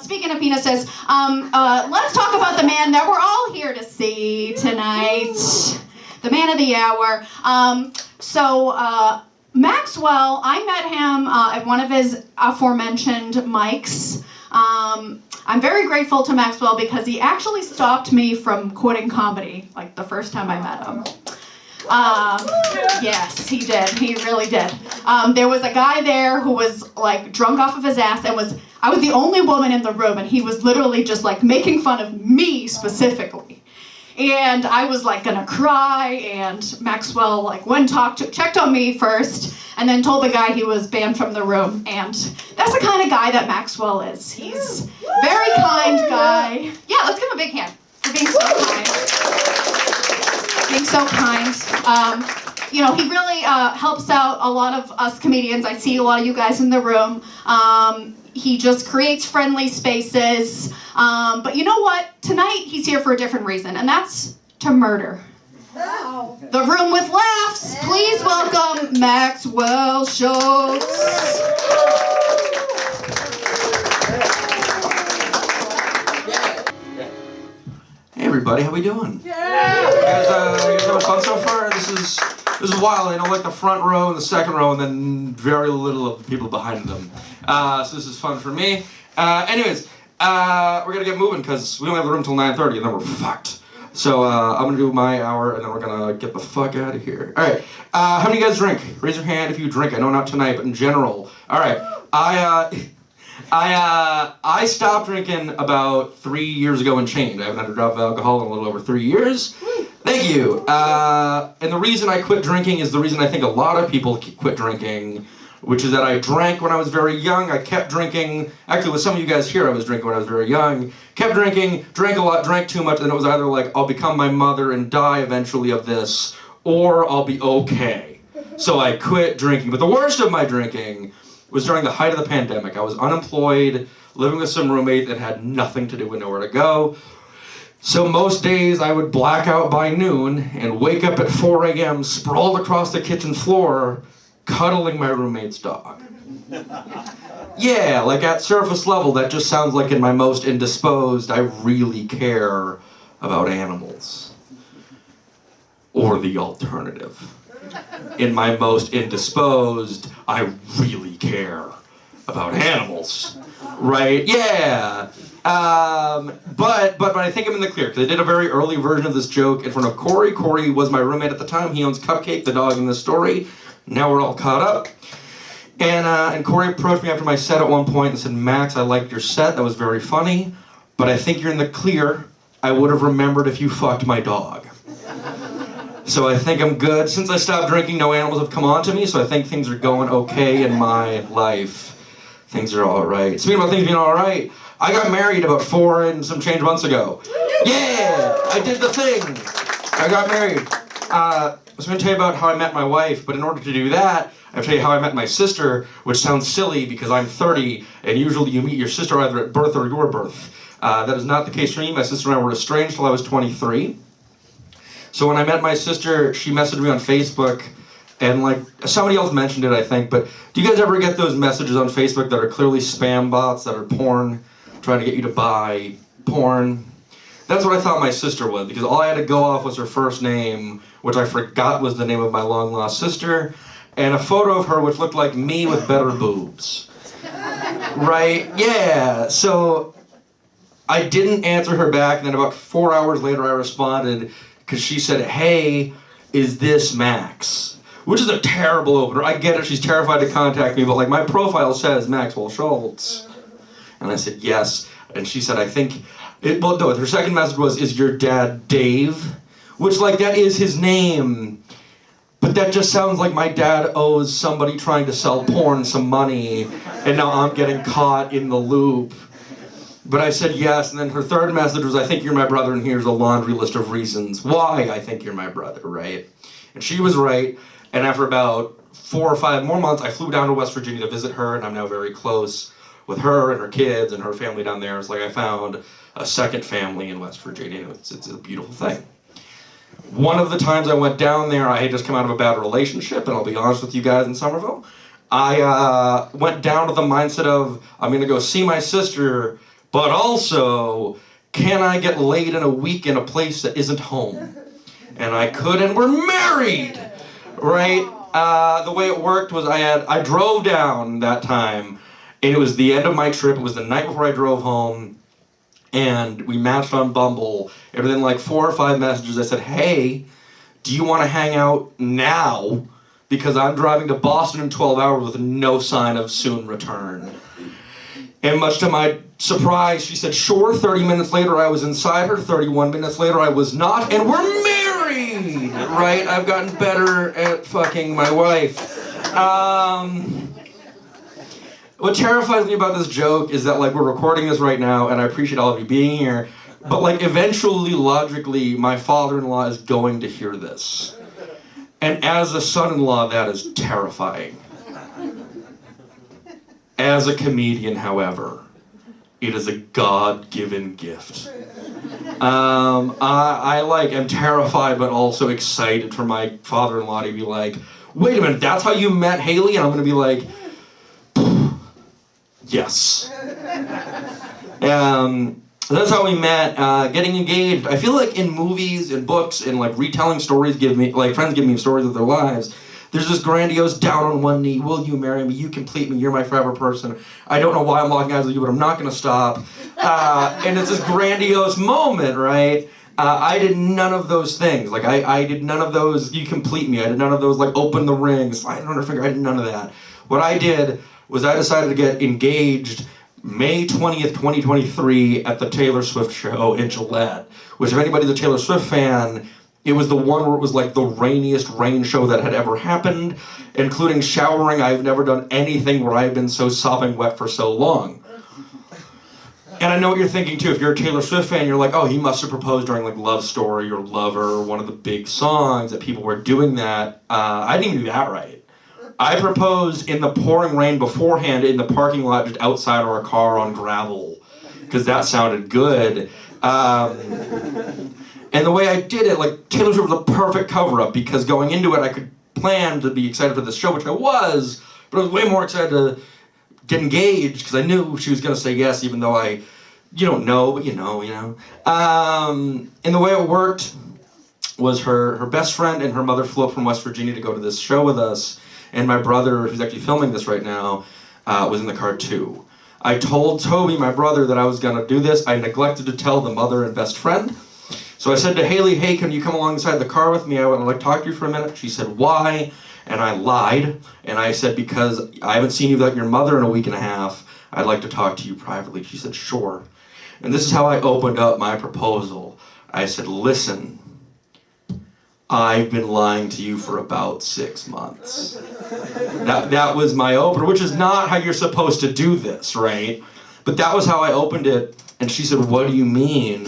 Speaking of penises, let's talk about the man that we're all here to see tonight. The man of the hour. Maxwell, I met him at one of his aforementioned mics. I'm very grateful to Maxwell because he actually stopped me from quitting comedy, like the first time I met him. Yes, he did. He really did. There was a guy there who was like drunk off of his ass and I was the only woman in the room, and he was literally just like making fun of me specifically. And I was like gonna cry, and Maxwell like checked on me first, and then told the guy he was banned from the room. And that's the kind of guy that Maxwell is. He's a very kind guy. Yeah, let's give him a big hand for being so kind. Being so kind. He really helps out a lot of us comedians. I see a lot of you guys in the room. He just creates friendly spaces. But you know what? Tonight he's here for a different reason, and that's to murder. Wow. The room with laughs. Please welcome Maxwell Shultz. Hey everybody, how we doing? Yeah. You guys having fun so far? This is wild. Like the front row and the second row, and then very little of the people behind them. So this is fun for me. Anyways, we're gonna get moving because we don't have the room till 9:30, and then we're fucked. So I'm gonna do my hour, and then we're gonna get the fuck out of here. All right. How many of you guys drink? Raise your hand if you drink. I know not tonight, but in general. All right. I stopped drinking about 3 years ago and change. I haven't had a drop of alcohol in a little over 3 years. Thank you. And the reason I quit drinking is the reason I think a lot of people quit drinking, which is that I drank when I was very young. I kept drinking. Actually, with some of you guys here, I was drinking when I was very young. Kept drinking, drank a lot, drank too much, and it was either like, I'll become my mother and die eventually of this, or I'll be okay. So I quit drinking. But the worst of my drinking was during the height of the pandemic. I was unemployed, living with some roommate that had nothing to do and nowhere to go. So most days I would black out by noon and wake up at 4 a.m. sprawled across the kitchen floor, cuddling my roommate's dog. Yeah, like at surface level, that just sounds like in my most indisposed, I really care about animals. Or the alternative. In my most indisposed, I really care about animals. Right? Yeah. But I think I'm in the clear, because I did a very early version of this joke in front of Corey. Corey was my roommate at the time. He owns Cupcake, the dog in this story. Now we're all caught up. And Corey approached me after my set at one point and said, Max, I liked your set. That was very funny. But I think you're in the clear. I would have remembered if you fucked my dog. So I think I'm good. Since I stopped drinking, no animals have come on to me, so I think things are going okay in my life. Things are all right. Speaking about things being all right, I got married about 4 and some change months ago. Yeah, I did the thing. I got married. I was going to tell you about how I met my wife, but in order to do that, I have to tell you how I met my sister, which sounds silly because I'm 30, and usually you meet your sister either at birth or your birth. That is not the case for me. My sister and I were estranged till I was 23. So when I met my sister, she messaged me on Facebook, and like somebody else mentioned it, I think, but do you guys ever get those messages on Facebook that are clearly spam bots that are porn, trying to get you to buy porn? That's what I thought my sister was, because all I had to go off was her first name, which I forgot was the name of my long-lost sister, and a photo of her which looked like me with better boobs. Right? Yeah. So I didn't answer her back, and then about 4 hours later I responded, because she said, hey, is this Max? Which is a terrible opener. I get it, she's terrified to contact me, but like my profile says Maxwell Shultz. And I said, yes. And she said, I think, her second message was, is your dad Dave? Which like, that is his name. But that just sounds like my dad owes somebody trying to sell porn some money, and now I'm getting caught in the loop. But I said yes, and then her third message was, I think you're my brother, and here's a laundry list of reasons why I think you're my brother, right? And she was right, and after about 4 or 5 more months, I flew down to West Virginia to visit her, and I'm now very close with her and her kids and her family down there. It's like I found a second family in West Virginia. It's a beautiful thing. One of the times I went down there, I had just come out of a bad relationship, and I'll be honest with you guys in Somerville. I went down with the mindset of, I'm gonna go see my sister, but also, can I get laid in a week in a place that isn't home? And I could, and we're married, right? The way it worked was I drove down that time, and it was the end of my trip. It was the night before I drove home, and we matched on Bumble. And within like 4 or 5 messages, I said, hey, do you want to hang out now? Because I'm driving to Boston in 12 hours with no sign of soon return. And much to my surprise, she said, sure. 30 minutes later, I was inside her. 31 minutes later, I was not. And we're married, right? I've gotten better at fucking my wife. What terrifies me about this joke is that, like, we're recording this right now, and I appreciate all of you being here, but, like, eventually, logically, my father-in-law is going to hear this. And as a son-in-law, that is terrifying. As a comedian, however, it is a God-given gift. I am terrified, but also excited for my father-in-law to be like, wait a minute, that's how you met Haley? And I'm going to be like, yes. That's how we met, getting engaged. I feel like in movies and books and like retelling stories friends give me stories of their lives. There's this grandiose down on one knee, will you marry me, you complete me, you're my forever person. I don't know why I'm locking eyes with you, but I'm not gonna stop. And it's this grandiose moment, right? I did none of those things. Like I did none of those, you complete me. I did none of those, like open the ring, slide on her finger. I did none of that. What I did was I decided to get engaged May 20th, 2023 at the Taylor Swift show in Gillette, which if anybody's a Taylor Swift fan, it was the one where it was like the rainiest rain show that had ever happened, including showering. I've never done anything where I've been so sopping wet for so long. And I know what you're thinking too. If you're a Taylor Swift fan, you're like, oh, he must have proposed during like Love Story or Lover or one of the big songs that people were doing that. I didn't even do that right. I proposed in the pouring rain beforehand in the parking lot just outside our car on gravel because that sounded good. And the way I did it, like Taylor Swift was a perfect cover-up because going into it I could plan to be excited for this show, which I was, but I was way more excited to get engaged because I knew she was going to say yes, even though you don't know, but you know. And the way it worked was her best friend and her mother flew up from West Virginia to go to this show with us. And my brother, who's actually filming this right now, was in the car too. I told Toby, my brother, that I was gonna do this. I neglected to tell the mother and best friend. So I said to Haley, hey, can you come alongside the car with me? I want to like talk to you for a minute. She said, why? And I lied. And I said, because I haven't seen you without your mother in a week and a half. I'd like to talk to you privately. She said, sure. And this is how I opened up my proposal. I said, listen, I've been lying to you for about 6 months. That was my opener, which is not how you're supposed to do this, right? But that was how I opened it. And she said, what do you mean?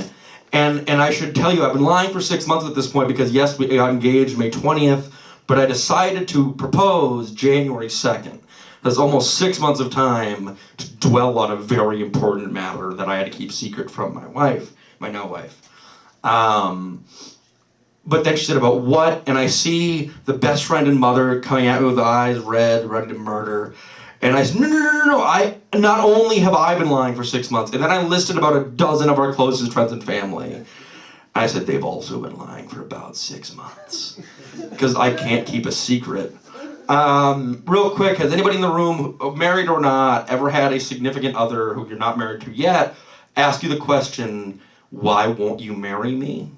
And I should tell you, I've been lying for 6 months at this point because yes, we got engaged May 20th, but I decided to propose January 2nd. That's almost 6 months of time to dwell on a very important matter that I had to keep secret from my wife, my now wife. But then she said, about what? And I see the best friend and mother coming at me with eyes red, ready to murder. And I said, no. Not only have I been lying for 6 months, and then I listed about a dozen of our closest friends and family. I said, they've also been lying for about 6 months. Because I can't keep a secret. Real quick, has anybody in the room, married or not, ever had a significant other who you're not married to yet, ask you the question, why won't you marry me?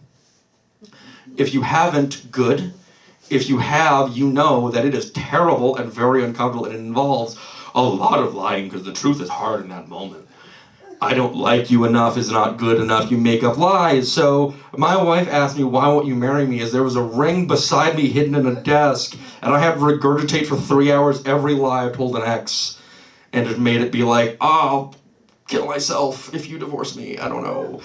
If you haven't, good. If you have, you know that it is terrible and very uncomfortable and it involves a lot of lying because the truth is hard in that moment. I don't like you enough is not good enough, you make up lies. So my wife asked me, why won't you marry me? As there was a ring beside me hidden in a desk and I had to regurgitate for 3 hours every lie I told an ex and it made it be like, oh, I'll kill myself if you divorce me, I don't know.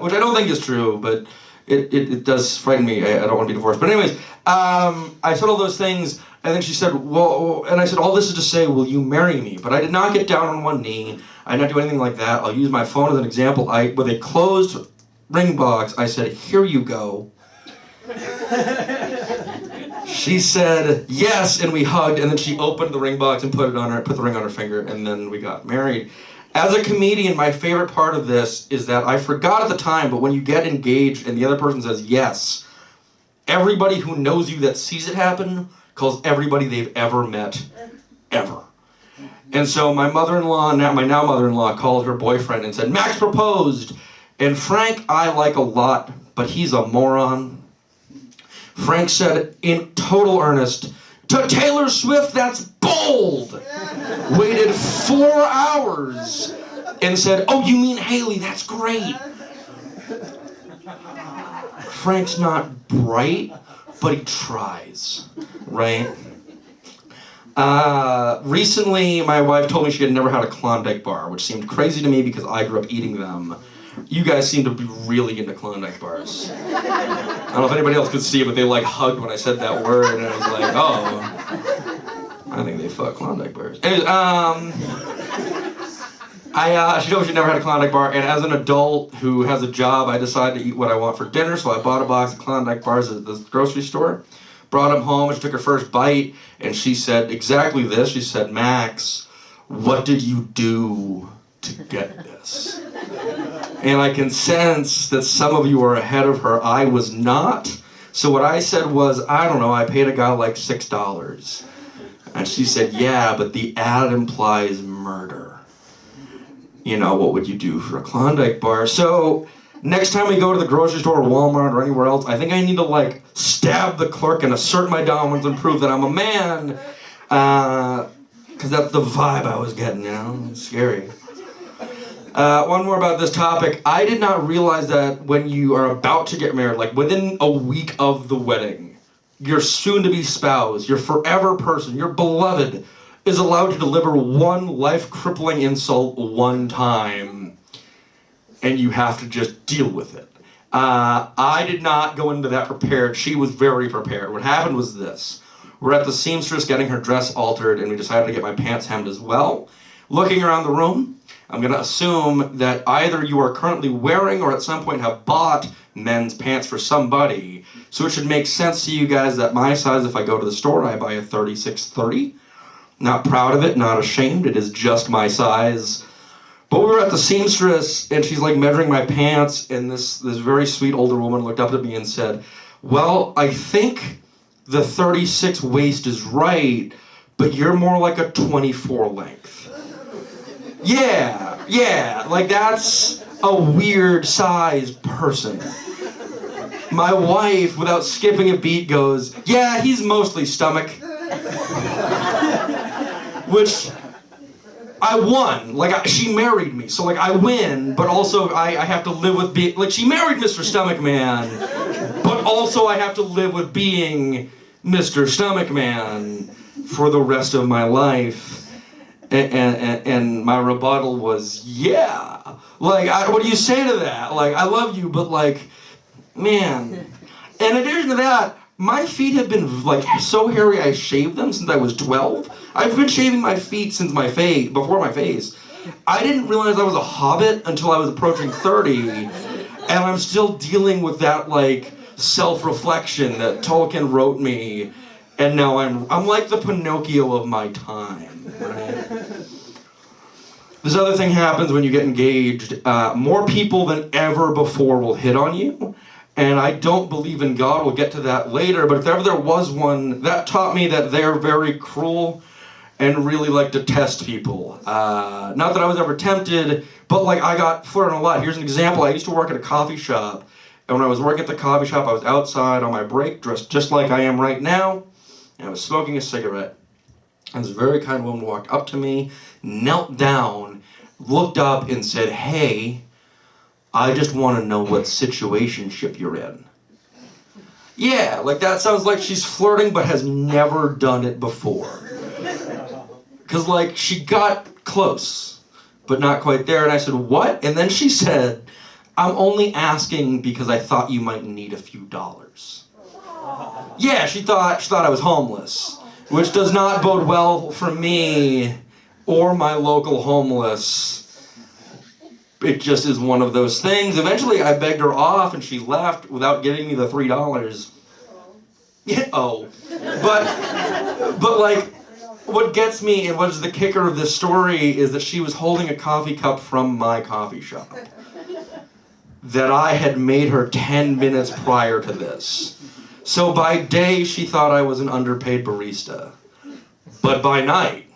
Which I don't think is true, but it does frighten me. I don't want to be divorced. But anyways, I said all those things, and then she said, well, and I said, all this is to say, will you marry me? But I did not get down on one knee. I did not do anything like that. I'll use my phone as an example. With a closed ring box, I said, here you go. She said, yes, and we hugged, and then she opened the ring box and put the ring on her finger, and then we got married. As a comedian, my favorite part of this is that I forgot at the time, but when you get engaged and the other person says yes, everybody who knows you that sees it happen calls everybody they've ever met, ever. And so my mother-in-law, my now mother-in-law, called her boyfriend and said, Max proposed. And Frank, I like a lot, but he's a moron. Frank said in total earnest, to Taylor Swift, that's bold. Waited 4 hours and said, oh, you mean Haley, that's great. Frank's not bright, but he tries, right? Recently, my wife told me she had never had a Klondike bar, which seemed crazy to me because I grew up eating them. You guys seem to be really into Klondike bars. I don't know if anybody else could see it, but they like hugged when I said that word, and I was like, oh, I think they fuck Klondike bars. Anyways, she told me she'd never had a Klondike bar, and as an adult who has a job, I decided to eat what I want for dinner, so I bought a box of Klondike bars at the grocery store, brought them home, and she took her first bite, and she said exactly this. She said, Max, what did you do to get this? And I can sense that some of you are ahead of her. I was not. So what I said was, I don't know, I paid a guy like $6. And she said, yeah, but the ad implies murder. You know, what would you do for a Klondike bar? So next time we go to the grocery store or Walmart or anywhere else, I think I need to like stab the clerk and assert my dominance and prove that I'm a man. Because that's the vibe I was getting, you know? It's scary. One more about this topic. I did not realize that when you are about to get married, like within a week of the wedding, your soon-to-be spouse, your forever person, your beloved, is allowed to deliver one life-crippling insult one time, and you have to just deal with it. I did not go into that prepared. She was very prepared. What happened was this. We're at the seamstress getting her dress altered, and we decided to get my pants hemmed as well. Looking around the room, I'm going to assume that either you are currently wearing or at some point have bought men's pants for somebody. So it should make sense to you guys that my size, if I go to the store, I buy a 36-30. Not proud of it, not ashamed. It is just my size. But we were at the seamstress, and she's like measuring my pants, and this very sweet older woman looked up at me and said, well, I think the 36 waist is right, but you're more like a 24 length. Yeah, like that's a weird sized person. My wife, without skipping a beat, goes, yeah, he's mostly stomach. Which, I won. Like, she married me, so like I win, but also I have to live with being, like she married Mr. Stomach Man, but also I have to live with being Mr. Stomach Man for the rest of my life. And my rebuttal was, yeah. Like, what do you say to that? Like, I love you, but like, man. And in addition to that, my feet have been like so hairy I shaved them since I was 12. I've been shaving my feet since my face, before my face. I didn't realize I was a hobbit until I was approaching 30. And I'm still dealing with that like self-reflection that Tolkien wrote me. And now I'm like the Pinocchio of my time. Right? This other thing happens when you get engaged. More people than ever before will hit on you. And I don't believe in God. We'll get to that later. But if ever there was one, that taught me that they're very cruel and really like to test people. Not that I was ever tempted, but like I got flirted a lot. Here's an example. I used to work at a coffee shop. And when I was working at the coffee shop, I was outside on my break, dressed just like I am right now. And I was smoking a cigarette. And this very kind woman walked up to me, knelt down, looked up and said, hey, I just want to know what situationship you're in. Yeah, like that sounds like she's flirting but has never done it before. Because like she got close, but not quite there. And I said, what? And then she said, I'm only asking because I thought you might need a few dollars. Yeah, she thought I was homeless, which does not bode well for me or my local homeless. It just is one of those things. Eventually, I begged her off, and she left without giving me the $3. Yeah, oh. But like, what gets me and what is the kicker of this story is that she was holding a coffee cup from my coffee shop that I had made her 10 minutes prior to this. So by day, she thought I was an underpaid barista. But by night,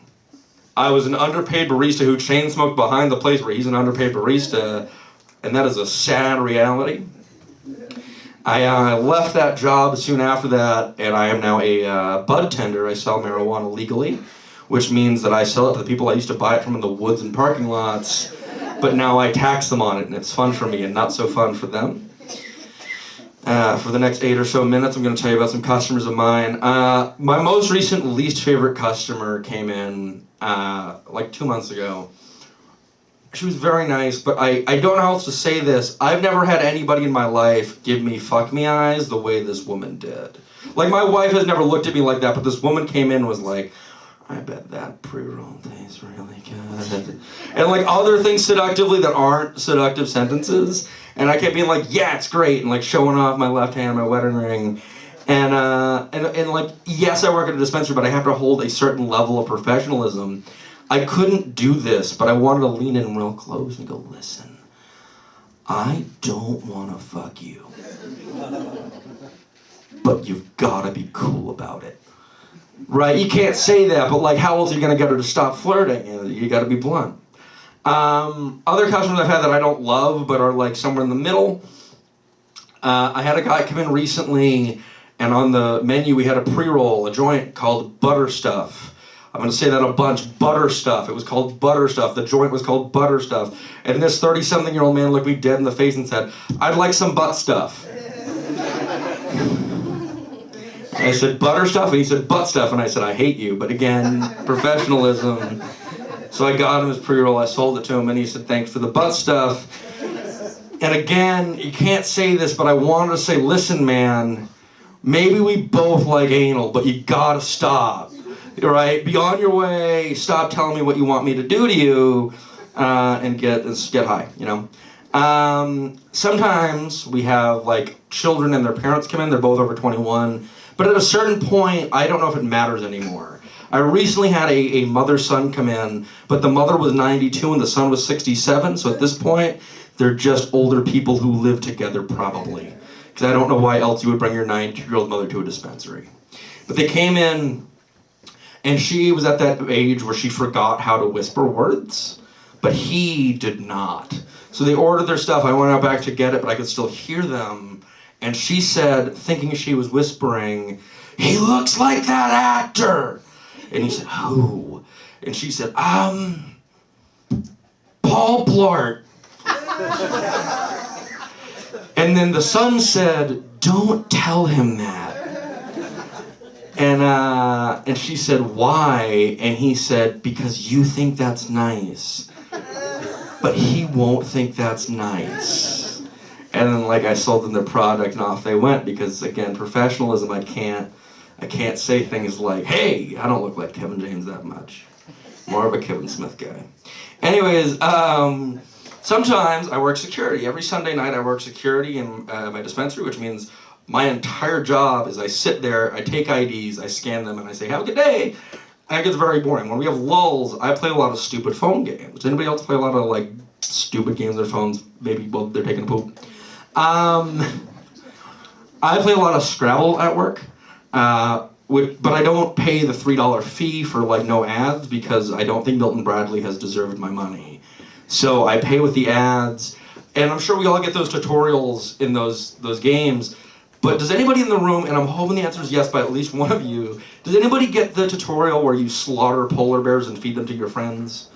I was an underpaid barista who chain smoked behind the place where he's an underpaid barista, and that is a sad reality. I left that job soon after that, and I am now a bud tender. I sell marijuana legally, which means that I sell it to the people I used to buy it from in the woods and parking lots, but now I tax them on it, and it's fun for me and not so fun for them. For the next 8 or so minutes, I'm going to tell you about some customers of mine. My most recent least favorite customer came in like 2 months ago. She was very nice, but I don't know how else to say this. I've never had anybody in my life give me fuck me eyes the way this woman did. Like, my wife has never looked at me like that, but this woman came in and was like, I bet that pre-roll tastes really good. And like other things seductively that aren't seductive sentences. And I kept being like, yeah, it's great. And like showing off my left hand, my wedding ring. And like, yes, I work at a dispensary, but I have to hold a certain level of professionalism. I couldn't do this, but I wanted to lean in real close and go, listen, I don't want to fuck you. But you've got to be cool about it. Right? You can't say that, but like, how else are you going to get her to stop flirting? You got to be blunt. Other customers I've had that I don't love, but are like somewhere in the middle. I had a guy come in recently, and on the menu we had a pre-roll, a joint called Butter Stuff. I'm going to say that a bunch, Butter Stuff. It was called Butter Stuff. The joint was called Butter Stuff. And this 30-something-year-old man looked me dead in the face and said, I'd like some butt stuff. I said, butter stuff? And he said, butt stuff. And I said, I hate you. But again, professionalism. So I got him his pre-roll. I sold it to him. And he said, thanks for the butt stuff. And again, you can't say this, but I wanted to say, listen, man, maybe we both like anal, but you gotta stop. Right? Be on your way. Stop telling me what you want me to do to you. And get high, you know? Sometimes we have like children and their parents come in. They're both over 21. But at a certain point, I don't know if it matters anymore. I recently had a mother-son come in, but the mother was 92 and the son was 67. So at this point, they're just older people who live together probably. Because I don't know why else you would bring your 92-year-old mother to a dispensary. But they came in, and she was at that age where she forgot how to whisper words, but he did not. So they ordered their stuff. I went out back to get it, but I could still hear them. And she said, thinking she was whispering, he looks like that actor. And he said, who? And she said, Paul Blart. And then the son said, don't tell him that. And she said, why? And he said, because you think that's nice. But he won't think that's nice. And then like I sold them their product and off they went because again, professionalism, I can't say things like, hey, I don't look like Kevin James that much. More of a Kevin Smith guy. Anyways, sometimes I work security. Every Sunday night I work security in my dispensary, which means my entire job is I sit there, I take IDs, I scan them, and I say, have a good day. And it gets very boring. When we have lulls, I play a lot of stupid phone games. Does anybody else play a lot of like stupid games on their phones? Maybe while they're taking a poop. I play a lot of Scrabble at work, but I don't pay the $3 fee for like no ads because I don't think Milton Bradley has deserved my money. So I pay with the ads, and I'm sure we all get those tutorials in those games. But does anybody in the room, and I'm hoping the answer is yes by at least one of you, does anybody get the tutorial where you slaughter polar bears and feed them to your friends?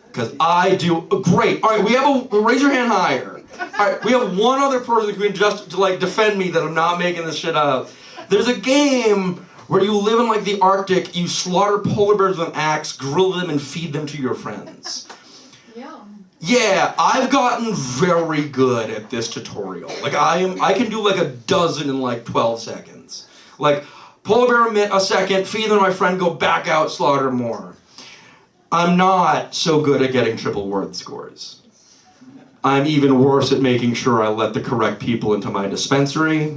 Because I do. Great. All right, we have raise your hand higher. All right, we have one other person who can just like defend me that I'm not making this shit up. There's a game where you live in like the Arctic, you slaughter polar bears with an axe, grill them, and feed them to your friends. Yeah, I've gotten very good at this tutorial. Like I can do like a dozen in like 12 seconds. Like polar bear a second, feed them to my friend, go back out, slaughter more. I'm not so good at getting triple word scores. I'm even worse at making sure I let the correct people into my dispensary.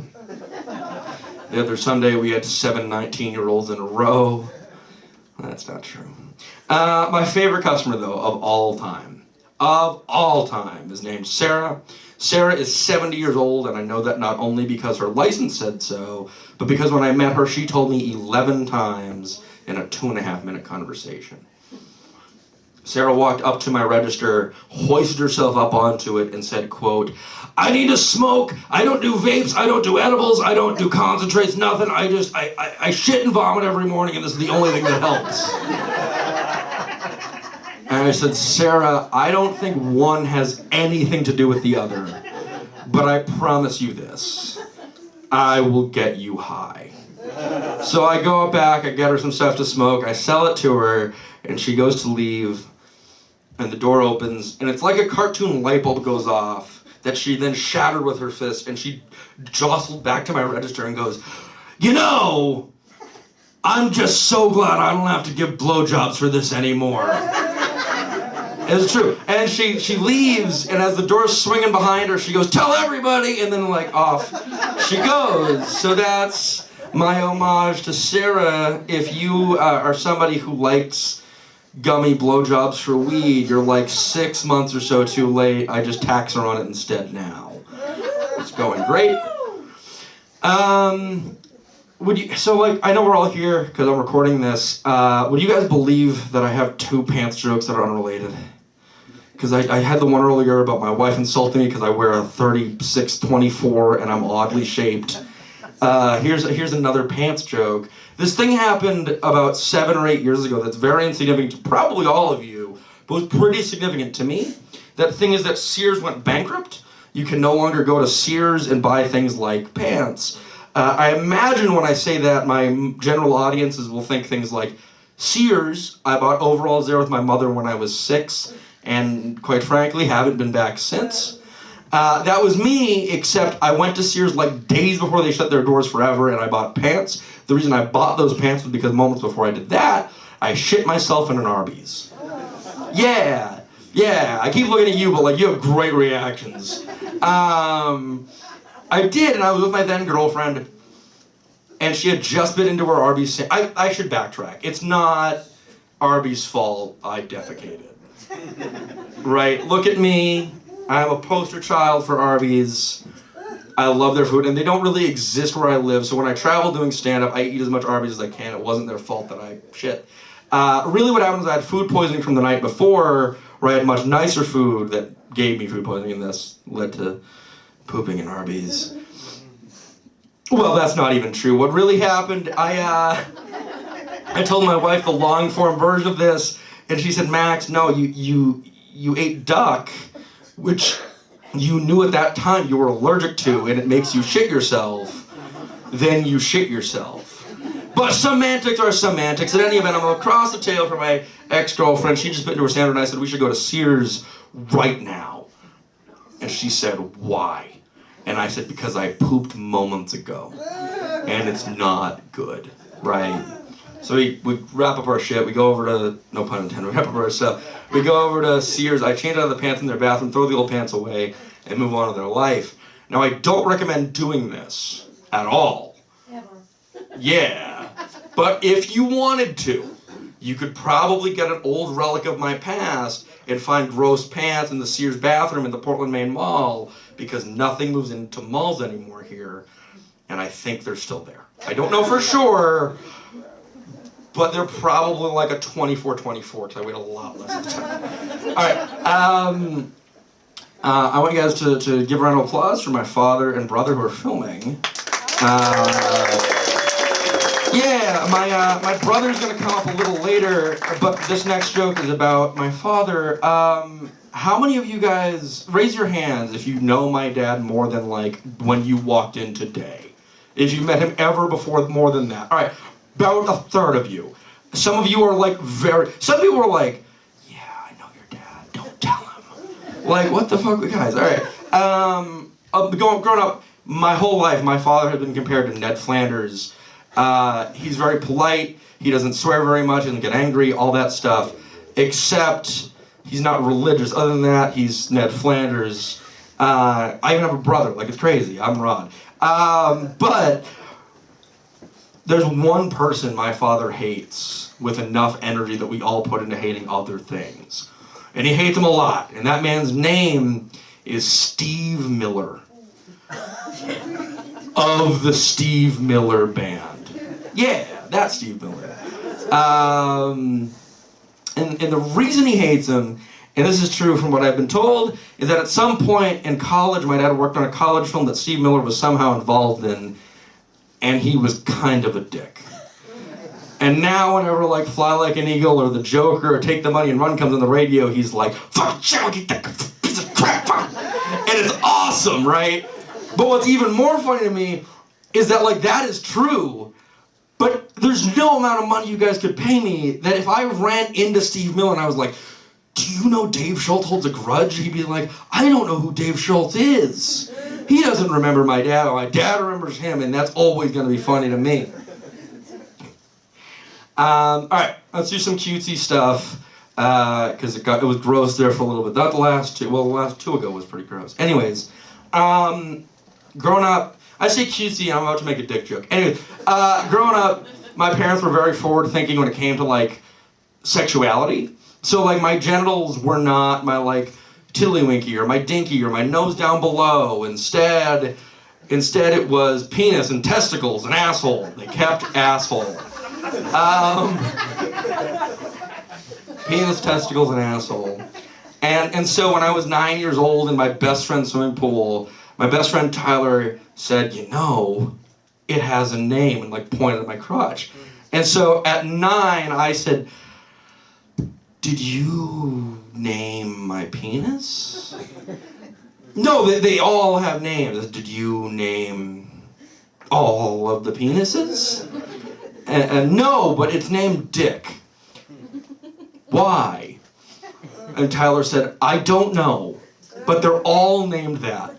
The other Sunday we had 7 19-year-olds in a row. That's not true. My favorite customer, though, of all time, is named Sarah. Sarah is 70 years old, and I know that not only because her license said so, but because when I met her, she told me 11 times in a 2.5-minute conversation. Sarah walked up to my register, hoisted herself up onto it, and said, quote, "I need to smoke. I don't do vapes. I don't do edibles. I don't do concentrates, nothing. I shit and vomit every morning, and this is the only thing that helps." And I said, "Sarah, I don't think one has anything to do with the other, but I promise you this. I will get you high." So I go back, I get her some stuff to smoke, I sell it to her, and she goes to leave, and the door opens, and it's like a cartoon light bulb goes off that she then shattered with her fist, and she jostled back to my register and goes, "You know, I'm just so glad I don't have to give blowjobs for this anymore." It's true. And she leaves, and as the door's swinging behind her, she goes, "Tell everybody," and then like off she goes. So that's my homage to Sarah. If you are somebody who likes gummy blowjobs for weed, you're like 6 months or so too late. I just tax her on it instead now. It's going great. I know we're all here because I'm recording this. Would you guys believe that I have 2 pants jokes that are unrelated? Because I had the one earlier about my wife insulting me because I wear a 36-24 and I'm oddly shaped. Here's another pants joke. This thing happened about 7 or 8 years ago that's very insignificant to probably all of you, but was pretty significant to me. That thing is that Sears went bankrupt. You can no longer go to Sears and buy things like pants. I imagine when I say that, my general audiences will think things like, Sears, I bought overalls there with my mother when I was 6, and quite frankly, haven't been back since. That was me, except I went to Sears like days before they shut their doors forever, and I bought pants. The reason I bought those pants was because moments before I did that, I shit myself in an Arby's. Yeah, I keep looking at you, but like you have great reactions. I did, and I was with my then girlfriend, and she had just been into her Arby's. I should backtrack. It's not Arby's fault I defecated. Right? Look at me. I'm a poster child for Arby's. I love their food, and they don't really exist where I live, so when I travel doing stand-up, I eat as much Arby's as I can. It wasn't their fault that I shit. Really what happened was I had food poisoning from the night before, where I had much nicer food that gave me food poisoning, and this led to pooping in Arby's. Well, that's not even true. What really happened, I told my wife the long-form version of this, and she said, "Max, no, you ate duck, which you knew at that time you were allergic to, and it makes you shit yourself. Then you shit yourself." But semantics are semantics. In any event, I'm across the table from my ex-girlfriend. She just bit into her sandwich, and I said, "We should go to Sears right now." And she said, "Why?" And I said, "Because I pooped moments ago, and it's not good, right?" So we wrap up our shit, we go over to, no pun intended, we wrap up our stuff. We go over to Sears, I change out of the pants in their bathroom, throw the old pants away, and move on to their life. Now I don't recommend doing this at all. Ever. Yeah. But if you wanted to, you could probably get an old relic of my past and find gross pants in the Sears bathroom in the Portland, Maine Mall, because nothing moves into malls anymore here, and I think they're still there. I don't know for sure, but they're probably like a 24-24, because I wait a lot less of the time. All right, I want you guys to give a round of applause for my father and brother who are filming. Yeah, my brother's gonna come up a little later, but this next joke is about my father. How many of you guys, raise your hands if you know my dad more than like when you walked in today? If you met him ever before more than that. All right, about a third of you. Some of you are like some people are like, "Yeah, I know your dad, don't tell him." Like, what the fuck, guys? All right, growing up, my whole life, my father has been compared to Ned Flanders. He's very polite, he doesn't swear very much, he doesn't get angry, all that stuff, except he's not religious. Other than that, he's Ned Flanders. I even have a brother, like it's crazy, I'm Rod. But there's one person my father hates with enough energy that we all put into hating other things. And he hates him a lot. And that man's name is Steve Miller. Of the Steve Miller Band. Yeah, that's Steve Miller. And the reason he hates him, and this is true from what I've been told, is that at some point in college, my dad worked on a college film that Steve Miller was somehow involved in, and he was kind of a dick. And now whenever like Fly Like an Eagle or The Joker or Take the Money and Run comes on the radio, he's like, fuck you, get that piece of crap, fuck. And it's awesome, right? But what's even more funny to me is that like that is true, but there's no amount of money you guys could pay me that if I ran into Steve Miller and I was like, do you know Dave Schultz holds a grudge? He'd be like, I don't know who Dave Schultz is. He doesn't remember my dad, or my dad remembers him, and that's always going to be funny to me. All right, let's do some cutesy stuff, because it was gross there for a little bit. Not the last two. Well, the last two ago was pretty gross. Anyways, growing up, I say cutesy, and I'm about to make a dick joke. Anyways, growing up, my parents were very forward thinking when it came to like sexuality. So like my genitals were not my like tiddlywinky or my dinky or my nose down below. Instead it was penis and testicles and asshole. They kept asshole. Penis, testicles, and asshole. And so when I was 9 years old in my best friend's swimming pool, my best friend Tyler said, you know, it has a name, and like pointed at my crotch. And so at 9, I said, did you name my penis? No, they all have names. Did you name all of the penises? And no, but it's named Dick. Why? And Tyler said, I don't know, but they're all named that.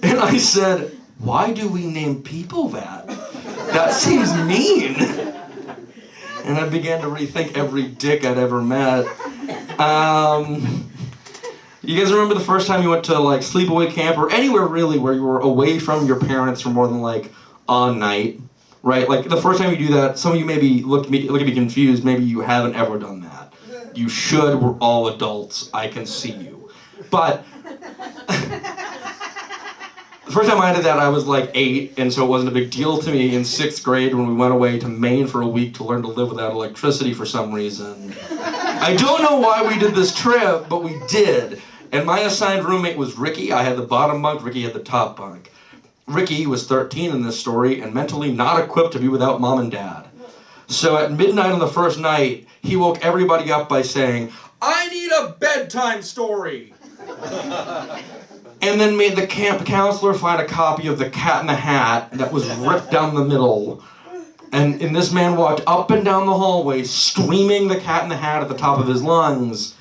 And I said, why do we name people that? That seems mean. And I began to rethink every dick I'd ever met. You guys remember the first time you went to like sleepaway camp or anywhere really where you were away from your parents for more than like a night, right? Like the first time you do that, some of you maybe look at me confused. Maybe you haven't ever done that. You should. We're all adults. I can see you. But the first time I did that, I was like 8, and so it wasn't a big deal to me. In 6th grade, when we went away to Maine for a week to learn to live without electricity for some reason. I don't know why we did this trip, but we did. And my assigned roommate was Ricky. I had the bottom bunk, Ricky had the top bunk. Ricky was 13 in this story and mentally not equipped to be without mom and dad. So at midnight on the first night, he woke everybody up by saying, I need a bedtime story. And then made the camp counselor find a copy of The Cat in the Hat that was ripped down the middle. And this man walked up and down the hallway screaming The Cat in the Hat at the top of his lungs.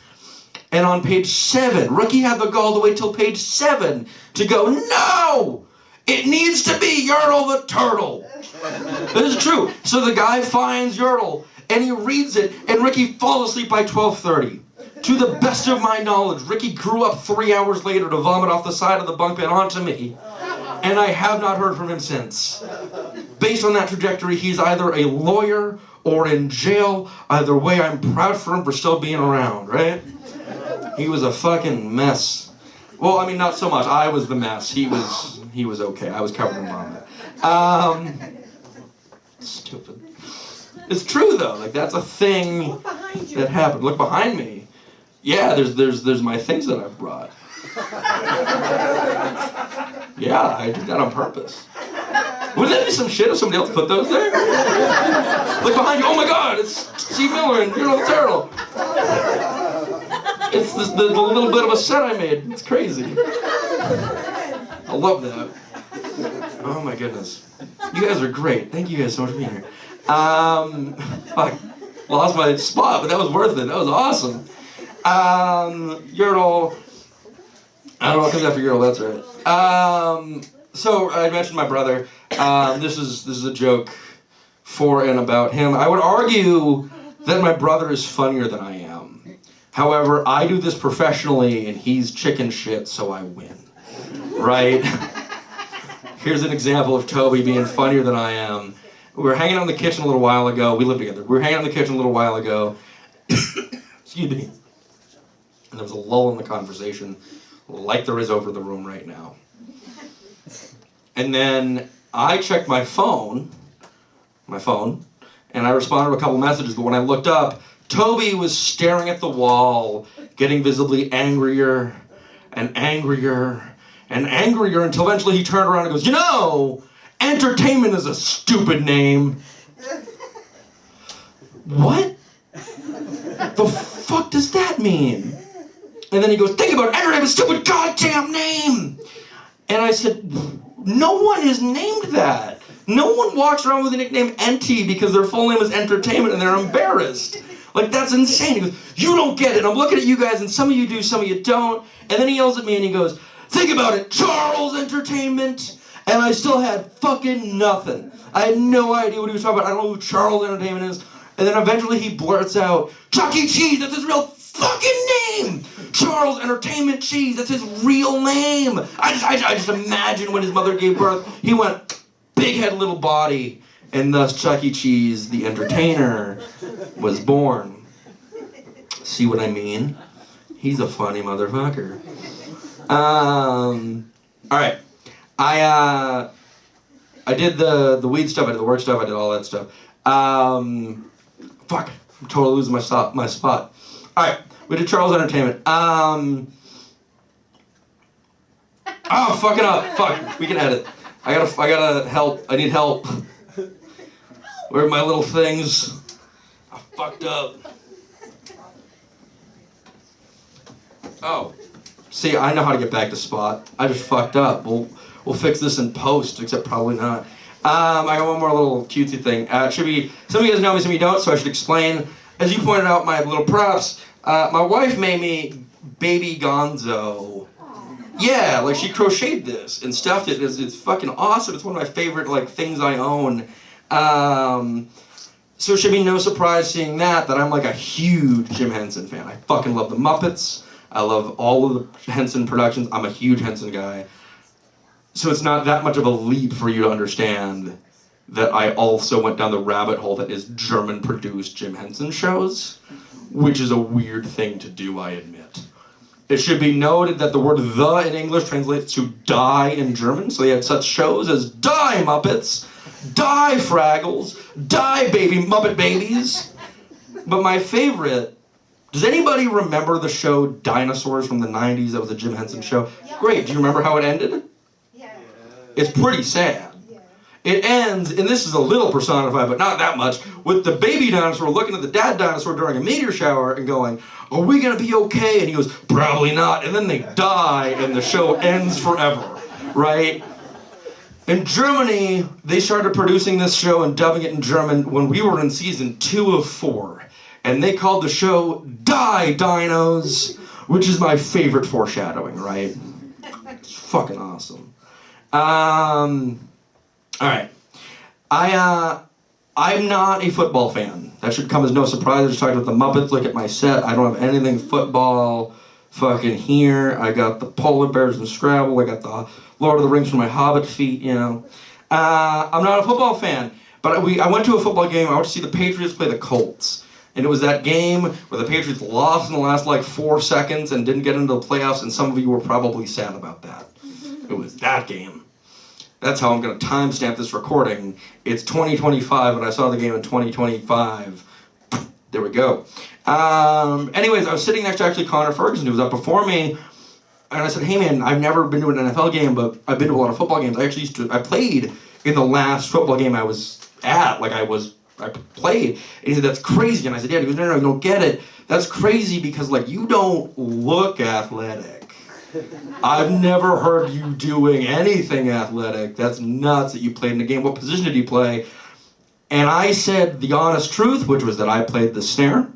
And on page 7, Ricky had the gall to wait till page 7 to go, no! It needs to be Yertle the Turtle. This is true. So the guy finds Yertle, and he reads it, and Ricky falls asleep by 12:30. To the best of my knowledge, Ricky grew up 3 hours later to vomit off the side of the bunk bed onto me. And I have not heard from him since. Based on that trajectory, he's either a lawyer or in jail. Either way, I'm proud for him for still being around, right? He was a fucking mess. Well, I mean, not so much. I was the mess. He was okay. I was covered in vomit. Stupid. It's true though. Like that's a thing that happened. Look behind me. Yeah, there's my things that I've brought. Yeah, I did that on purpose. Wouldn't that be some shit if somebody else put those there? Look behind you. Oh my God, it's Steve Miller and Yertle the Turtle. It's the little bit of a set I made. It's crazy. I love that. Oh my goodness. You guys are great. Thank you guys so much for being here. I lost my spot, but that was worth it. That was awesome. Yertle. I don't know what comes after Yertle, that's right. So I mentioned my brother. This is a joke for and about him. I would argue that my brother is funnier than I am. However, I do this professionally and he's chicken shit, so I win. Right? Here's an example of Toby being funnier than I am. We were hanging out in the kitchen a little while ago. We lived together. We were hanging out in the kitchen a little while ago. Excuse me. And there was a lull in the conversation, like there is over the room right now. And then I checked my phone, and I responded to a couple messages, but when I looked up, Toby was staring at the wall, getting visibly angrier and angrier and angrier until eventually he turned around and goes, "You know, entertainment is a stupid name." What? The fuck does that mean? And then he goes, "Think about it, entertainment is a stupid goddamn name." And I said, "No one is named that. No one walks around with the nickname Enty because their full name is Entertainment and they're embarrassed. Like, that's insane." He goes, "You don't get it. I'm looking at you guys and some of you do, some of you don't." And then he yells at me and he goes, "Think about it, Charles Entertainment." And I still had fucking nothing. I had no idea what he was talking about. I don't know who Charles Entertainment is. And then eventually he blurts out, "Chuck E. Cheese, that's his real fucking name! Charles Entertainment Cheese, that's his real name." I just imagine when his mother gave birth, he went, big head, little body, and thus Chuck E. Cheese, the entertainer, was born. See what I mean? He's a funny motherfucker. All right. I did the weed stuff, I did the work stuff, I did all that stuff. Fuck, I'm totally losing my spot. All right, we did Charles Entertainment. Oh, fucking up. Fuck, we can edit. I gotta help. I need help. Where are my little things? I fucked up. Oh, see, I know how to get back to spot. I just fucked up. We'll fix this in post, except probably not. I got one more little cutesy thing. It should be, some of you guys know me, some of you don't, so I should explain. As you pointed out, my little props, my wife made me Baby Gonzo. Yeah, like she crocheted this and stuffed it. It's fucking awesome. It's one of my favorite like things I own. So it should be no surprise seeing that I'm like a huge Jim Henson fan. I fucking love the Muppets. I love all of the Henson productions. I'm a huge Henson guy. So it's not that much of a leap for you to understand that I also went down the rabbit hole that is German-produced Jim Henson shows, which is a weird thing to do, I admit. It should be noted that the word "the" in English translates to "die" in German, so they had such shows as Die Muppets, Die Fraggles, Die Baby Muppet Babies. But my favorite, does anybody remember the show Dinosaurs from the 90s? That was a Jim Henson show. Great, do you remember how it ended? It's pretty sad. It ends, and this is a little personified, but not that much, with the baby dinosaur looking at the dad dinosaur during a meteor shower and going, "Are we gonna be okay?" And he goes, "Probably not." And then they die, and the show ends forever, right? In Germany, they started producing this show and dubbing it in German when we were in season 2 of 4. And they called the show Die Dinos, which is my favorite foreshadowing, right? It's fucking awesome. All right. I'm not a football fan. That should come as no surprise. I just talked about the Muppets. Look at my set. I don't have anything football fucking here. I got the polar bears and Scrabble. I got the Lord of the Rings for my Hobbit feet, you know. I'm not a football fan, but I went to a football game. I went to see the Patriots play the Colts. And it was that game where the Patriots lost in the last, 4 seconds and didn't get into the playoffs, and some of you were probably sad about that. It was that game. That's how I'm going to timestamp this recording. It's 2025, and I saw the game in 2025. There we go. Anyways, I was sitting next to actually Connor Ferguson, who was up before me, and I said, "Hey man, I've never been to an NFL game, but I've been to a lot of football games. I played in the last football game I was at, I played." And he said, "That's crazy." And I said, "Yeah." He goes, No, you don't get it. That's crazy because, you don't look athletic. I've never heard you doing anything athletic. That's nuts that you played in a game. What position did you play?" And I said the honest truth, which was that I played the snare.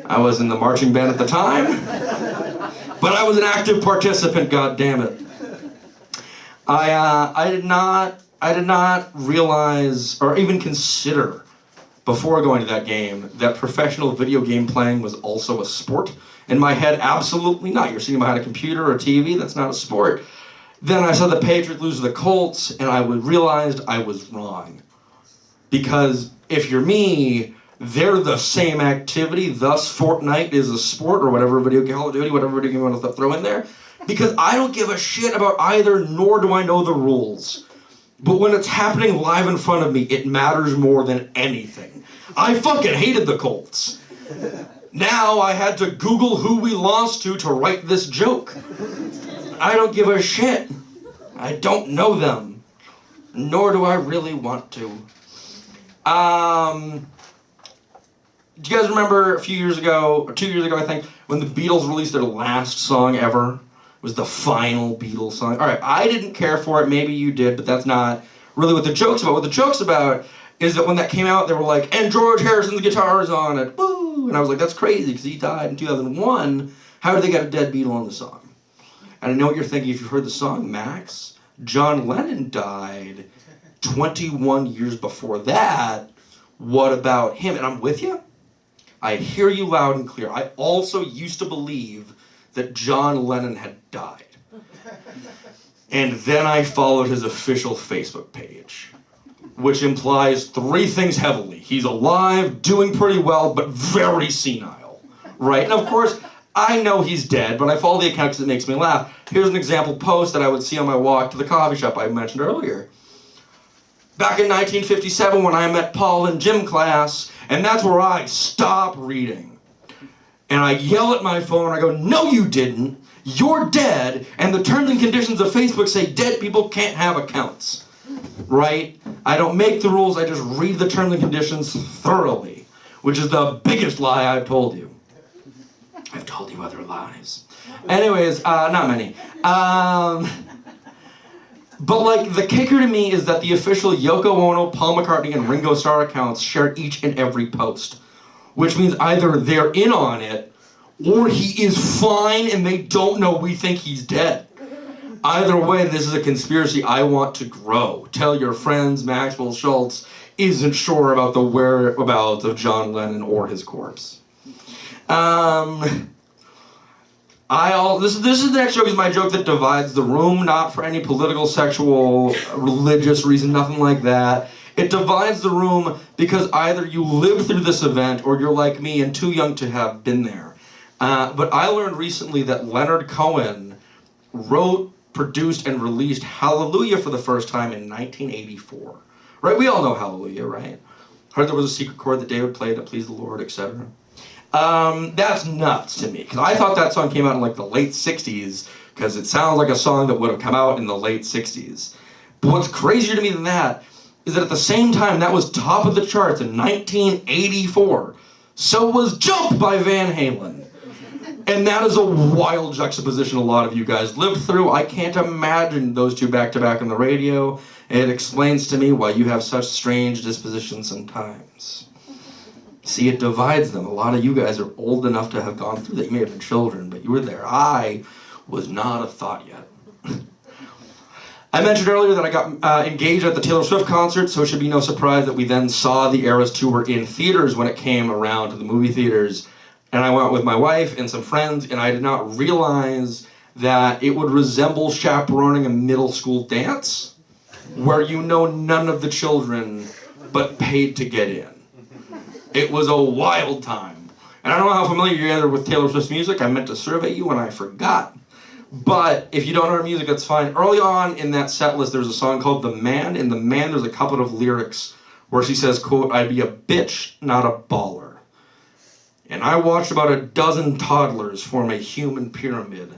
I was in the marching band at the time. But I was an active participant, goddammit. I did not realize or even consider before going to that game that professional video game playing was also a sport. In my head, absolutely not. You're sitting behind a computer or a TV, that's not a sport. Then I saw the Patriots lose to the Colts, and I realized I was wrong. Because if you're me, they're the same activity, thus Fortnite is a sport or whatever video game, Call of Duty, whatever video game you want to throw in there. Because I don't give a shit about either, nor do I know the rules. But when it's happening live in front of me, it matters more than anything. I fucking hated the Colts. Now I had to Google who we lost to write this joke. I don't give a shit. I don't know them. Nor do I really want to. Do you guys remember a few years ago, or 2 years ago I think, when the Beatles released their last song ever? It was the final Beatles song. Alright, I didn't care for it, maybe you did, but that's not really what the joke's about. What the joke's about is that when that came out, they were like, and George Harrison's guitar is on it, woo! And I was like, that's crazy, because he died in 2001. How did they get a dead Beatle on the song? And I know what you're thinking if you've heard the song, Max. John Lennon died 21 years before that. What about him? And I'm with you. I hear you loud and clear. I also used to believe that John Lennon had died. And then I followed his official Facebook page, which implies 3 things heavily. He's alive, doing pretty well, but very senile, right? And of course, I know he's dead, but I follow the account because it makes me laugh. Here's an example post that I would see on my walk to the coffee shop I mentioned earlier. Back in 1957 when I met Paul in gym class, and that's where I stop reading. And I yell at my phone and I go, no you didn't, you're dead, and the terms and conditions of Facebook say dead people can't have accounts. Right? I don't make the rules, I just read the terms and conditions thoroughly, which is the biggest lie I've told you. I've told you other lies. Anyways, not many. But like, the kicker to me is that the official Yoko Ono, Paul McCartney, and Ringo Starr accounts share each and every post. Which means either they're in on it, or he is fine and they don't know we think he's dead. Either way, this is a conspiracy I want to grow. Tell your friends Maxwell Shultz isn't sure about the whereabouts of John Lennon or his corpse. This is the next joke, is my joke that divides the room, not for any political, sexual, religious reason, nothing like that. It divides the room because either you lived through this event or you're like me and too young to have been there. But I learned recently that Leonard Cohen wrote, produced, and released Hallelujah for the first time in 1984. Right? We all know Hallelujah, right? Heard there was a secret chord that David played that pleased the Lord, etc. That's nuts to me, because I thought that song came out in like the late 60s, because it sounds like a song that would have come out in the late 60s. But what's crazier to me than that is that at the same time that was top of the charts in 1984, so was Jump by Van Halen. And that is a wild juxtaposition a lot of you guys lived through. I can't imagine those two back-to-back on the radio. It explains to me why you have such strange dispositions sometimes. See, it divides them. A lot of you guys are old enough to have gone through that. You may have been children, but you were there. I was not a thought yet. I mentioned earlier that I got engaged at the Taylor Swift concert, so it should be no surprise that we then saw the Eras Tour in theaters when it came around to the movie theaters. And I went with my wife and some friends, and I did not realize that it would resemble chaperoning a middle school dance, where you know none of the children, but paid to get in. It was a wild time. And I don't know how familiar you are with Taylor Swift's music. I meant to survey you and I forgot. But if you don't know her music, that's fine. Early on in that set list, there's a song called The Man. In The Man, there's a couple of lyrics where she says, quote, "I'd be a bitch, not a baller." And I watched about a dozen toddlers form a human pyramid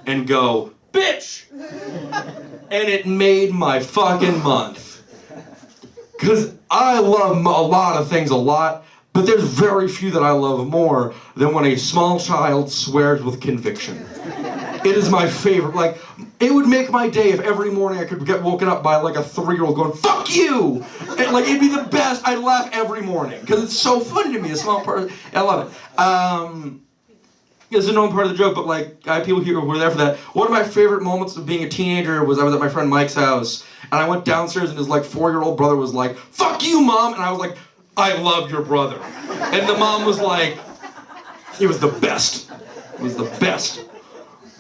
and go, bitch! And it made my fucking month. Because I love a lot of things a lot, but there's very few that I love more than when a small child swears with conviction. It is my favorite. Like, it would make my day if every morning I could get woken up by like a 3-year-old going, "Fuck you!" And like, it'd be the best. I'd laugh every morning because it's so funny to me. A small part. I love it. It's a known part of the joke, but like, I have people here who were there for that. One of my favorite moments of being a teenager was I was at my friend Mike's house, and I went downstairs, and his like 4-year-old brother was like, "Fuck you, Mom!" And I was like, "I love your brother." And the mom was like, "It was the best. It was the best."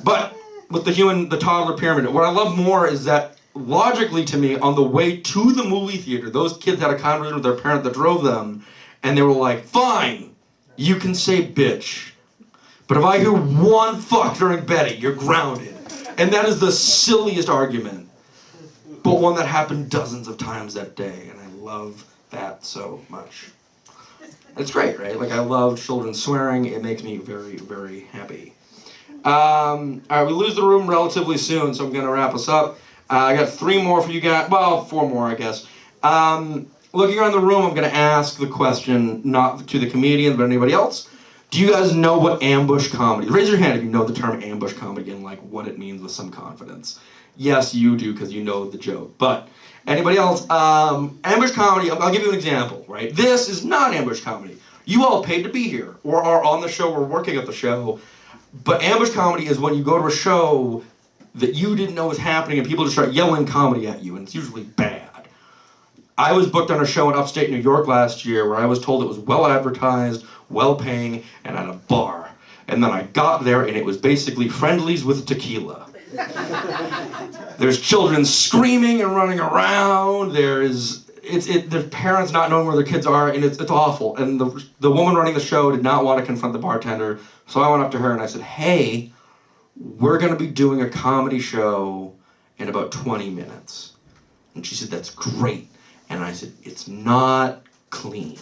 But with the toddler pyramid, what I love more is that logically to me, on the way to the movie theater, those kids had a conversation with their parent that drove them, and they were like, fine, you can say bitch, but if I hear one fuck during Betty, you're grounded. And that is the silliest argument, but one that happened dozens of times that day, and I love that so much. It's great, right? Like, I love children swearing. It makes me very, very happy. All right, we lose the room relatively soon, so I'm going to wrap us up. I got 3 more for you guys. Well, 4 more, I guess. Looking around the room, I'm going to ask the question, not to the comedians, but anybody else. Do you guys know what ambush comedy is? Raise your hand if you know the term ambush comedy and like what it means with some confidence. Yes, you do, because you know the joke. But anybody else? Ambush comedy, I'll give you an example, right? This is not ambush comedy. You all paid to be here, or are on the show, or working at the show. But ambush comedy is when you go to a show that you didn't know was happening and people just start yelling comedy at you, and it's usually bad. I was booked on a show in upstate New York last year where I was told it was well advertised, well paying, and at a bar. And then I got there and it was basically Friendlies with tequila. There's children screaming and running around. There's parents not knowing where their kids are, and it's awful. And the woman running the show did not want to confront the bartender, so I went up to her and I said, hey, we're going to be doing a comedy show in about 20 minutes. And she said, that's great. And I said, it's not clean.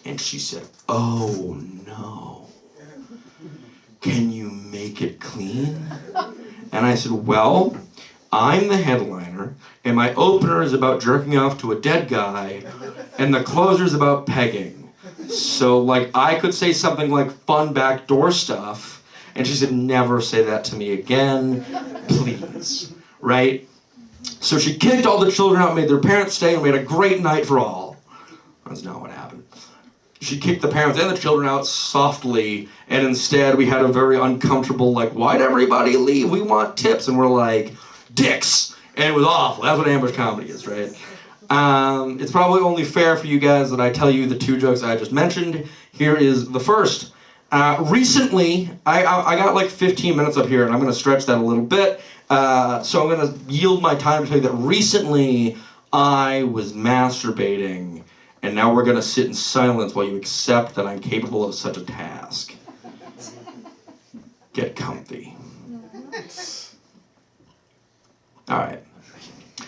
And she said, oh no. Can you make it clean? And I said, well, I'm the headliner, and my opener is about jerking off to a dead guy, and the closer is about pegging. So, like, I could say something like fun backdoor stuff, and she said, never say that to me again, please, right? So she kicked all the children out, made their parents stay, and we had a great night for all. That's not what happened. She kicked the parents and the children out softly, and instead we had a very uncomfortable, like, why'd everybody leave? We want tips. And we're like, dicks. And it was awful. That's what ambush comedy is, right? It's probably only fair for you guys that I tell you the 2 jokes I just mentioned. Here is the first. Recently, I got like 15 minutes up here, and I'm going to stretch that a little bit. So I'm going to yield my time to tell you that recently I was masturbating, and now we're going to sit in silence while you accept that I'm capable of such a task. Get comfy. All right.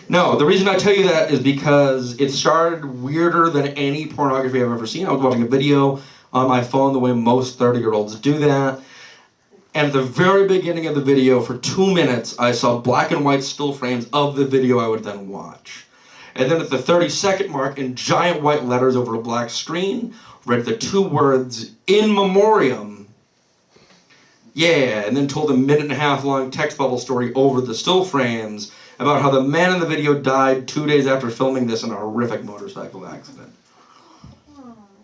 No, the reason I tell you that is because it started weirder than any pornography I've ever seen. I was watching a video on my phone the way most 30-year-olds do that. And at the very beginning of the video, for 2 minutes, I saw black and white still frames of the video I would then watch. And then at the 30-second mark, in giant white letters over a black screen, read the 2 words, in memoriam. Yeah, and then told a 1.5-minute long text bubble story over the still frames about how the man in the video died 2 days after filming this in a horrific motorcycle accident.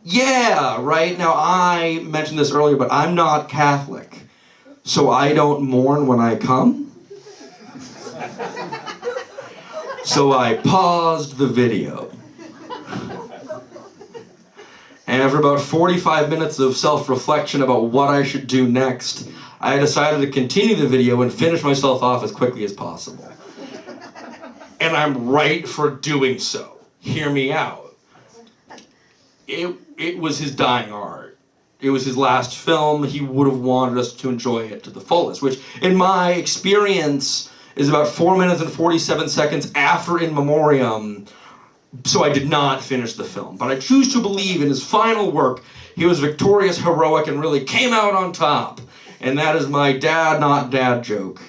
Yeah, right? Now, I mentioned this earlier, but I'm not Catholic, so I don't mourn when I come. So I paused the video. And after about 45 minutes of self-reflection about what I should do next, I decided to continue the video and finish myself off as quickly as possible. And I'm right for doing so. Hear me out. It was his dying art. It was his last film. He would have wanted us to enjoy it to the fullest, which, in my experience, is about 4 minutes and 47 seconds after In Memoriam. So I did not finish the film. But I choose to believe in his final work, he was victorious, heroic, and really came out on top. And that is my dad, not dad joke.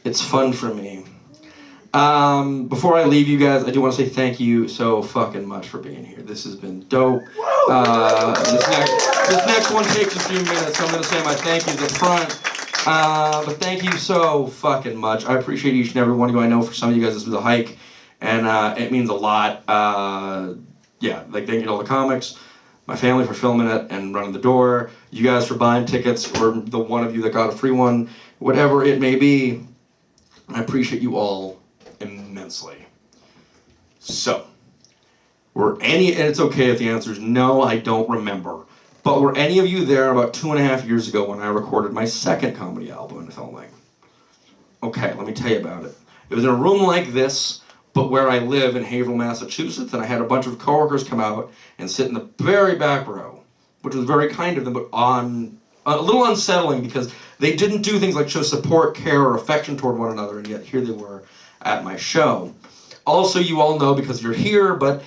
It's fun for me. Before I leave you guys, I do want to say thank you so fucking much for being here. This has been dope. This next one takes a few minutes, so I'm going to say my thank yous up front. But thank you so fucking much. I appreciate each and every one of you. I know for some of you guys this was a hike, and it means a lot. Yeah, like thank you to all the comics, my family for filming it and running the door, you guys for buying tickets, or the one of you that got a free one, whatever it may be. I appreciate you all immensely. So, and it's okay if the answer is no, I don't remember. But were any of you there about 2.5 years ago when I recorded my second comedy album in filming? Okay, let me tell you about it. It was in a room like this, but where I live in Haverhill, Massachusetts, and I had a bunch of coworkers come out and sit in the very back row, which was very kind of them, but a little unsettling because they didn't do things like show support, care, or affection toward one another, and yet here they were at my show. Also, you all know because you're here, but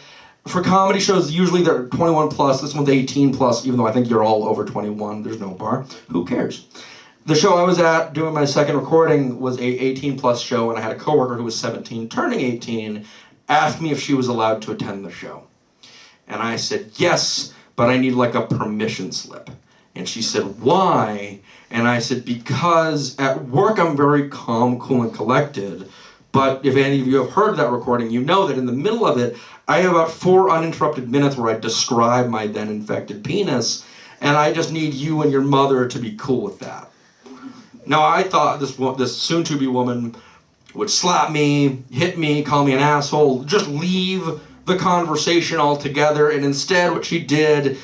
for comedy shows, usually they're 21 plus. This one's 18 plus, even though I think you're all over 21. There's no bar. Who cares? The show I was at doing my second recording was a 18 plus show, and I had a coworker who was 17, turning 18, asked me if she was allowed to attend the show. And I said, yes, but I need like a permission slip. And she said, why? And I said, because at work I'm very calm, cool, and collected. But if any of you have heard that recording, you know that in the middle of it, I have about 4 uninterrupted minutes where I describe my then infected penis, and I just need you and your mother to be cool with that. Now, I thought this soon-to-be woman would slap me, hit me, call me an asshole, just leave the conversation altogether, and instead what she did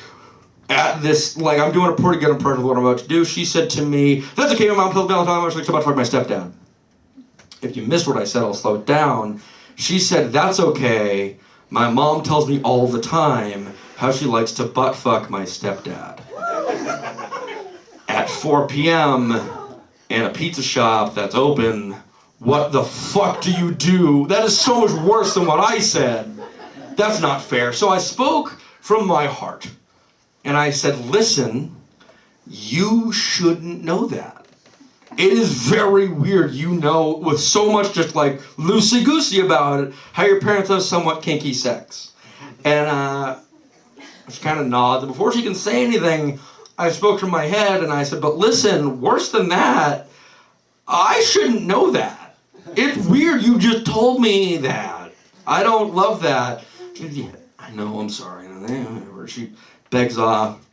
at this, like, I'm doing a pretty good impression of what I'm about to do, she said to me, that's okay, my mom told me all the time I was like, about to fuck my stepdad. If you missed what I said, I'll slow it down. She said, that's okay, my mom tells me all the time how she likes to butt fuck my stepdad. At 4 p.m., in a pizza shop that's open, what the fuck do you do? That is so much worse than what I said. That's not fair. So I spoke from my heart. And I said, listen, you shouldn't know that. It is very weird, you know, with so much just like loosey-goosey about it, how your parents have somewhat kinky sex. And she kind of nods. And before she can say anything, I spoke from my head and I said, but listen, worse than that, I shouldn't know that. It's weird you just told me that. I don't love that. Yeah, I know, I'm sorry. She begs off.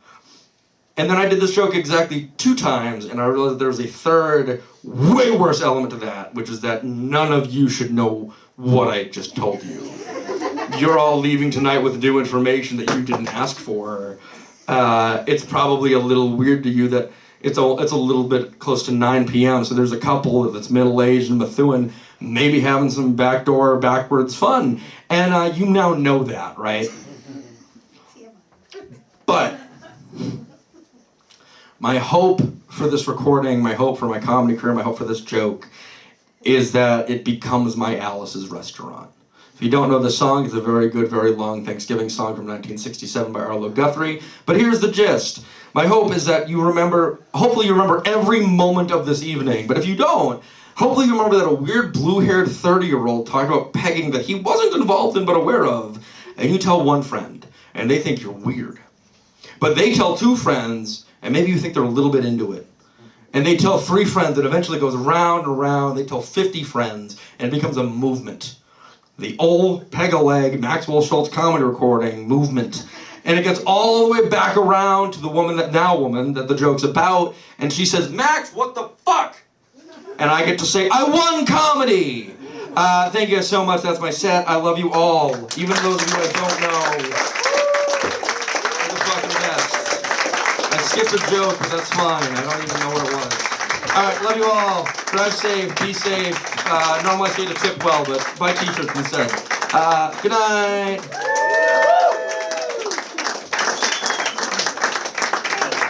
And then I did this joke exactly 2 times, and I realized there was a third, way worse element to that, which is that none of you should know what I just told you. You're all leaving tonight with new information that you didn't ask for. It's probably a little weird to you that it's a little bit close to 9 p.m., so there's a couple that's middle-aged and Methuen maybe having some backdoor, backwards fun. And you now know that, right? But my hope for this recording, my hope for my comedy career, my hope for this joke is that it becomes my Alice's Restaurant. If you don't know the song, it's a very good, very long Thanksgiving song from 1967 by Arlo Guthrie. But here's the gist. My hope is that you remember, hopefully you remember every moment of this evening. But if you don't, hopefully you remember that a weird blue-haired 30-year-old talked about pegging that he wasn't involved in but aware of. And you tell one friend, and they think you're weird. But they tell 2 friends, and maybe you think they're a little bit into it. And they tell 3 friends, and eventually it goes around and around. They tell 50 friends, and it becomes a movement. The old peg-a-leg Maxwell Shultz comedy recording movement. And it gets all the way back around to the woman that the joke's about, and she says, Max, what the fuck? And I get to say, I won comedy! Thank you guys so much, that's my set. I love you all. Even those of you I don't know. You're the fucking best. I skipped a joke, but that's fine. I don't even know what it was. Alright, love you all. Drive safe, be safe. Normally I say to tip well, but buy t-shirts instead. Good night.